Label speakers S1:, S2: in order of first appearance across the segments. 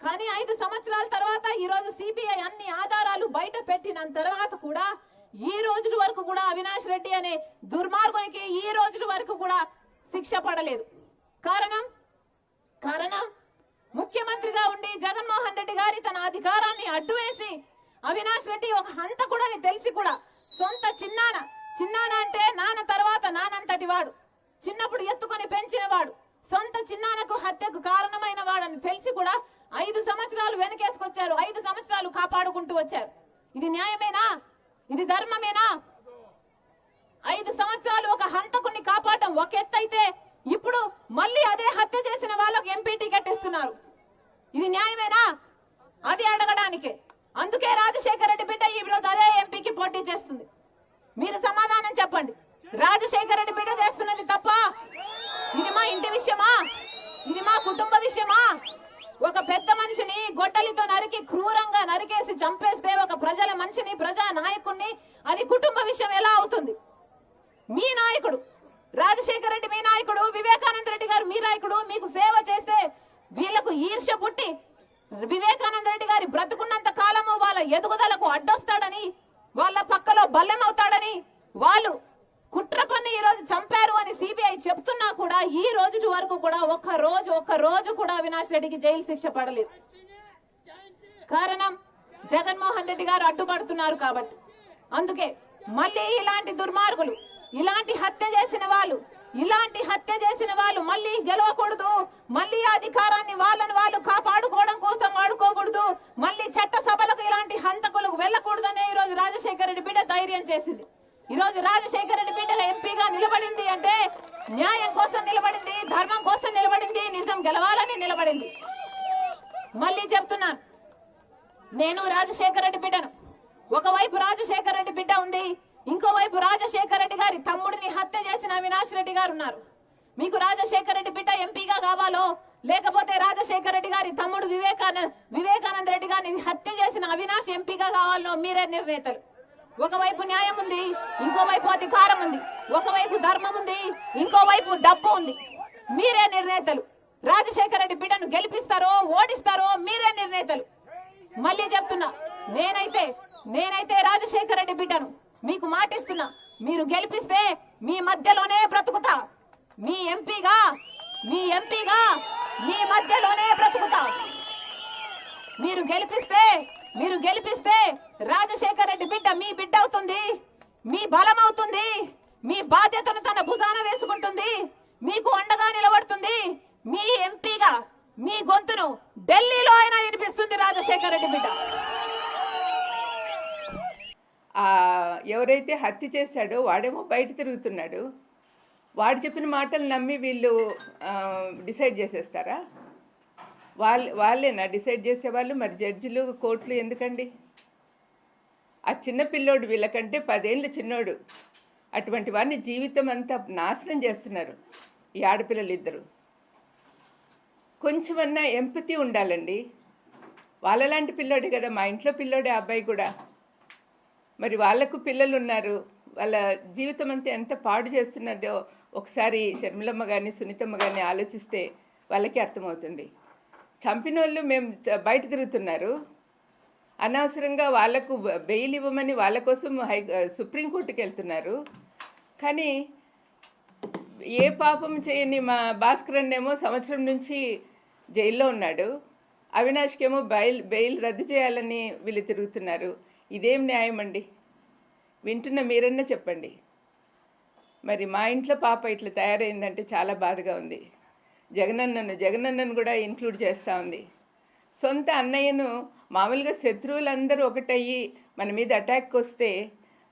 S1: కానీ 5 సంవత్సరాల తర్వాత ఈ రోజు సిబిఐ అన్ని ఆధారాలు బయట పెట్టిన తర్వాత కూడా ఈ రోజు వరకు కూడా అవినాష్ రెడ్డి అనే దుర్మార్గునికి ఈ రోజు వరకు కూడా శిక్ష పడలేదు. కారణం ముఖ్యమంత్రిగా ఉండి జగన్మోహన్ రెడ్డి గారి తన అధికారాన్ని అడ్డువేసి అవినాష్ రెడ్డి ఒక హంతకుడని తెలిసి కూడా సొంత చిన్నాన అంటే నాన్న తర్వాత నానంతటి వాడు, చిన్నప్పుడు ఎత్తుకొని పెంచిన వాడు, సొంత చిన్నానకు హత్యకు కారణమైన వాడని తెలిసి కూడా 5 సంవత్సరాలు వెనకేసుకొచ్చారు. 5 సంవత్సరాలు కాపాడుకుంటూ వచ్చారు. ఇది న్యాయమేనా? ఇది ధర్మమేనా? 5 సంవత్సరాలు ఒక హంతకుని కాపాడటం ఒక ఎత్తైతే ఇప్పుడు మళ్ళీ అదే హత్య చేసిన వాళ్ళకు ఎంపీ టికెట్ ఇస్తున్నారు. ఇది న్యాయమేనా? అది అడగడానికే. అందుకే రాజశేఖర రెడ్డి బిడ్డ ఈ రోజు అదే ఎంపీకి పోటీ చేస్తుంది. మీరు సమాధానం చెప్పండి. రాజశేఖర రెడ్డి బిడ్డ చేస్తున్నది తప్ప? ఇది మా ఇంటి విషయమా? ఇది మా కుటుంబ విషయమా? ఒక పెద్ద మనిషిని గొడ్డలితో నరికి క్రూరంగా నరికేసి చంపేస్తే ఒక ప్రజల మనిషిని, ప్రజా నాయకుడిని అది కుటుంబ విషయం ఎలా అవుతుంది? మీ నాయకుడు రాజశేఖర రెడ్డి మీ నాయకుడు, వివేకానంద రెడ్డి గారు మీ నాయకుడు. మీకు సేవ చేస్తే వీళ్లకు ఈర్ష్య పుట్టి వివేకానంద రెడ్డి గారి బ్రతుకున్నంత కాలము వాళ్ళ ఎదుగుదలకు అడ్డొస్తాడని, వాళ్ళ పక్కలో బల్లెమవుతాడని వాళ్ళు కుట్ర పన్ని ఈ రోజు చంపారు అని సిబిఐ చెప్తున్నా కూడా ఈ రోజు వరకు కూడా ఒక్క రోజు కూడా అవినాష్ రెడ్డికి జైలు శిక్ష పడలేదు. కారణం జగన్మోహన్ రెడ్డి గారు అడ్డుపడుతున్నారు కాబట్టి. అందుకే మళ్ళీ ఇలాంటి దుర్మార్గులు, ఇలాంటి హత్య చేసిన వాళ్ళు మళ్ళీ గెలవకూడదు. మళ్ళీ అధికారాన్ని వాళ్ళు కాపాడుకోవడం కోసం వాడుకోకూడదు. మళ్ళీ చట్ట సభలకు ఇలాంటి హంతకులకు వెళ్ళకూడదనే ఈ రోజు రాజశేఖర రెడ్డి బిడ్డ ధైర్యం చేసింది. ఈ రోజు రాజశేఖర రెడ్డి బిడ్డ ఎంపీగా నిలబడింది అంటే న్యాయం కోసం నిలబడింది, ధర్మం కోసం నిలబడింది, నిజం గెలవాలని నిలబడింది. మళ్ళీ చెప్తున్నాను, నేను రాజశేఖర రెడ్డి బిడ్డను. ఒకవైపు రాజశేఖర రెడ్డి బిడ్డ ఉంది, ఇంకోవైపు రాజశేఖర రెడ్డి గారి తమ్ముడిని హత్య చేసిన అవినాష్ రెడ్డి గారు ఉన్నారు. మీకు రాజశేఖర రెడ్డి బిడ్డ ఎంపీగా కావాలో లేకపోతే రాజశేఖర రెడ్డి గారి తమ్ముడు వివేకానంద రెడ్డి గారిని హత్య చేసిన అవినాష్ ఎంపీగా కావాలో మీరే నిర్ణేతలు. ఒకవైపు న్యాయం ఉంది, ఇంకోవైపు అధికారం ఉంది. ఒకవైపు ధర్మం ఉంది, ఇంకోవైపు డబ్బు ఉంది. మీరే నిర్ణేతలు. రాజశేఖర రెడ్డి బిడ్డను గెలిపిస్తారో ఓడిస్తారో మీరే నిర్ణేతలు. మళ్ళీ చెప్తున్నా, నేనైతే రాజశేఖర రెడ్డి బిడ్డను మీకు మాటిస్తున్నా. మీరు గెలిపిస్తే మీ మధ్యలోనే బ్రతుకుతా. మీ ఎంపీగా మీ మధ్యలోనే బ్రతుకుతా. మీరు గెలిపిస్తే రాజశేఖర రెడ్డి బిడ్డ మీ బిడ్డ అవుతుంది, మీ బలం అవుతుంది, మీ బాధ్యతను తన భుజాన వేసుకుంటుంది, మీకు అండగా నిలబడుతుంది. మీ ఎంపీగా మీ గొంతును ఢిల్లీలో అయినా వినిపిస్తుంది రాజశేఖర రెడ్డి బిడ్డ.
S2: ఎవరైతే హత్య చేశాడో వాడేమో బయట తిరుగుతున్నాడు. వాడు చెప్పిన మాటలు నమ్మి వీళ్ళు డిసైడ్ చేసేస్తారా? వాళ్ళేనా డిసైడ్ చేసేవాళ్ళు? మరి జడ్జిలు, కోర్టులు ఎందుకండి? ఆ చిన్న పిల్లోడు వీళ్ళకంటే 10 ఏళ్ళు చిన్నోడు. అటువంటి వాడిని జీవితం అంతా నాశనం చేస్తున్నారు ఈ ఆడపిల్లలు ఇద్దరు. కొంచెమన్నా ఎంపతి ఉండాలండి. వాళ్ళలాంటి పిల్లోడే కదా, మా ఇంట్లో పిల్లోడే అబ్బాయి కూడా. మరి వాళ్లకు పిల్లలు ఉన్నారు, వాళ్ళ జీవితం అంతా ఎంత పాడు చేస్తున్నదో ఒకసారి షర్మిలమ్మ కానీ సునీతమ్మ కానీ ఆలోచిస్తే వాళ్ళకి అర్థమవుతుంది. చంపిన వాళ్ళు మేము బయట తిరుగుతున్నారు, అనవసరంగా వాళ్లకు బెయిల్ ఇవ్వమని వాళ్ళ కోసం సుప్రీంకోర్టుకి వెళ్తున్నారు. కానీ ఏ పాపం చేయని మా భాస్కరన్ ఏమో సంవత్సరం నుంచి జైల్లో ఉన్నాడు, అవినాష్కేమో బెయిల్ రద్దు చేయాలని వీళ్ళు తిరుగుతున్నారు. ఇదేం న్యాయం అండి? వింటున్న మీరన్నా చెప్పండి. మరి మా ఇంట్లో పాప ఇట్లా తయారైందంటే చాలా బాధగా ఉంది. జగనన్నను కూడా ఇంక్లూడ్ చేస్తూ ఉంది. సొంత అన్నయ్యను మామూలుగా శత్రువులందరూ ఒకటయ్యి మన మీద అటాక్ వస్తే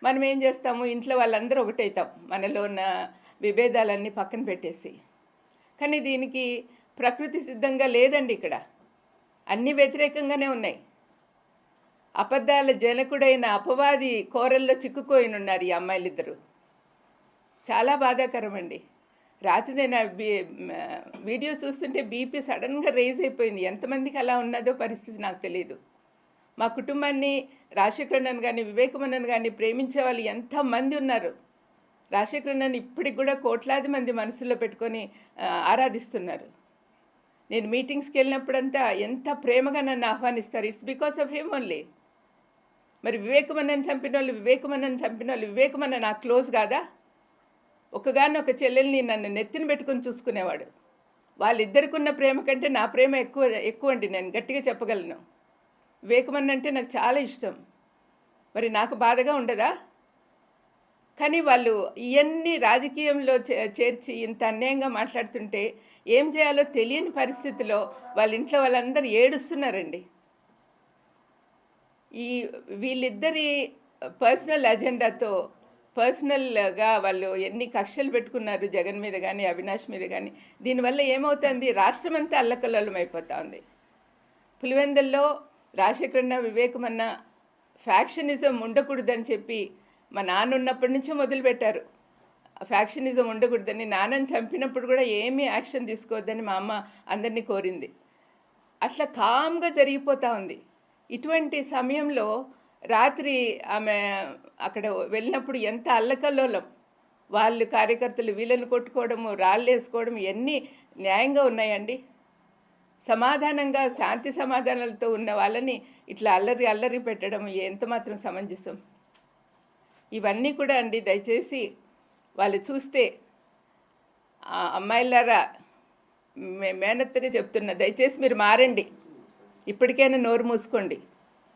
S2: మనం ఏం చేస్తాము? ఇంట్లో వాళ్ళందరూ ఒకటవుతాం, మనలో ఉన్న విభేదాలన్నీ పక్కన పెట్టేసి. కానీ దీనికి ప్రకృతి సిద్ధంగా లేదండి. ఇక్కడ అన్నీ వ్యతిరేకంగానే ఉన్నాయి. అబద్ధాల జనకుడైన అపవాది కోరల్లో చిక్కుకోయినున్నారు ఈ అమ్మాయిలిద్దరూ. చాలా బాధాకరం అండి. రాత్రి నేను వీడియో చూస్తుంటే బీపీ సడన్గా రేజ్ అయిపోయింది. ఎంతమందికి అలా ఉన్నదో పరిస్థితి నాకు తెలియదు. మా కుటుంబాన్ని రాజశేఖరన్ కానీ వివేకమన్నను కానీ ప్రేమించే వాళ్ళు ఎంతమంది ఉన్నారు. రాజశేఖరన్ ఇప్పటికి కూడా కోట్లాది మంది మనసులో పెట్టుకొని ఆరాధిస్తున్నారు. నేను మీటింగ్స్కి వెళ్ళినప్పుడంతా ఎంత ప్రేమగా నన్ను ఆహ్వానిస్తారు. It's because of him only. మరి వివేకమన్నని చంపిన వాళ్ళు వివేకమన్న నాకు క్లోజ్ కాదా? ఒకగానొక చెల్లెల్ని నన్ను నెత్తిన పెట్టుకుని చూసుకునేవాడు. వాళ్ళిద్దరికి ఉన్న ప్రేమ కంటే నా ప్రేమ ఎక్కువ అండి, నేను గట్టిగా చెప్పగలను. వివేకమన్న అంటే నాకు చాలా ఇష్టం. మరి నాకు బాధగా ఉండదా? కానీ వాళ్ళు ఇవన్నీ రాజకీయంలో చేర్చి ఇంత అన్యాయంగా మాట్లాడుతుంటే ఏం చేయాలో తెలియని పరిస్థితిలో వాళ్ళ ఇంట్లో వాళ్ళందరూ ఏడుస్తున్నారండి. వీళ్ళిద్దరి పర్సనల్ అజెండాతో పర్సనల్గా వాళ్ళు ఎన్ని కక్షలు పెట్టుకున్నారు జగన్ మీద కానీ అవినాష్ మీద కానీ. దీనివల్ల ఏమవుతుంది, రాష్ట్రం అంతా అల్లకల్లోలం అయిపోతూ ఉంది. పులివెందుల్లో రాజశేఖరన్న వివేకమన్న ఫ్యాక్షనిజం ఉండకూడదని చెప్పి మా నాన్న ఉన్నప్పటి నుంచే మొదలుపెట్టారు. ఫ్యాక్షనిజం ఉండకూడదని. నాన్నని చంపినప్పుడు కూడా ఏమీ యాక్షన్ తీసుకోవద్దని మా అమ్మ అందరినీ కోరింది. అట్లా కామ్గా జరిగిపోతూ ఉంది. ఇటువంటి సమయంలో రాత్రి ఆమె అక్కడ వెళ్ళినప్పుడు ఎంత అల్లకల్లోలం, వాళ్ళు కార్యకర్తలు వీళ్ళని కొట్టుకోవడము, రాళ్ళు వేసుకోవడం ఇవన్నీ న్యాయంగా ఉన్నాయండి? సమాధానంగా శాంతి సమాధానాలతో ఉన్న వాళ్ళని ఇట్లా అల్లరి పెట్టడం ఎంత మాత్రం సమంజసం? ఇవన్నీ కూడా అండి దయచేసి వాళ్ళు చూస్తే, అమ్మాయిలారా మేనత్తగా చెప్తున్నా, దయచేసి మీరు మారండి. ఇప్పటికైనా నోరు మూసుకోండి.